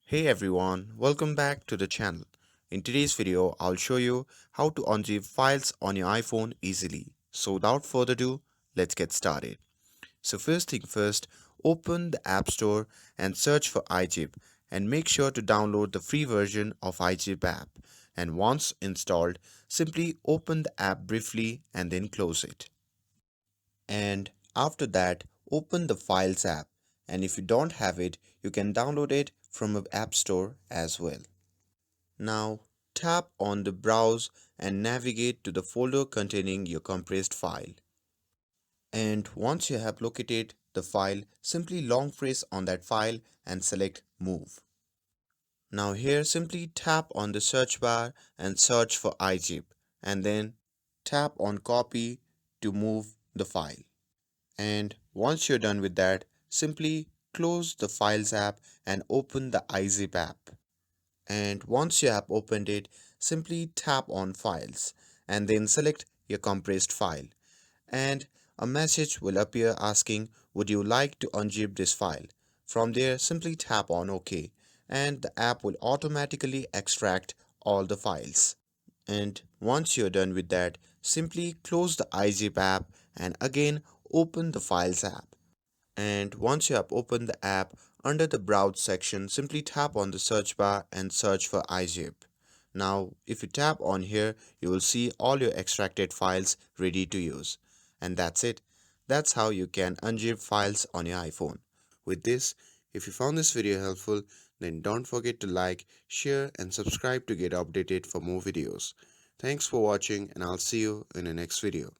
Hey everyone, welcome back to the channel. In today's video, I'll show you how to unzip files on your iPhone easily. So without further ado, let's get started. So first thing first, open the App Store and search for iZip and make sure to download the free version of iZip app. And once installed, simply open the app briefly and then close it. And after that, open the Files app, and if you don't have it, you can download it from an app store as well. Now tap on the browse and navigate to the folder containing your compressed file. And once you have located the file, simply long press on that file and select Move. Now here simply tap on the search bar and search for iZip, and then tap on Copy to move the file. And once you're done with that, simply close the Files app and open the iZip app. And once you have opened it, simply tap on Files and then select your compressed file. And a message will appear asking, would you like to unzip this file? From there, simply tap on OK, and the app will automatically extract all the files. And once you're done with that, simply close the iZip app and again open the Files app. And once you have opened the app, under the Browse section, simply tap on the search bar and search for iZip. Now, if you tap on here, you will see all your extracted files ready to use. And that's it. That's how you can unzip files on your iPhone. With this, if you found this video helpful, then don't forget to like, share, and subscribe to get updated for more videos. Thanks for watching, and I'll see you in the next video.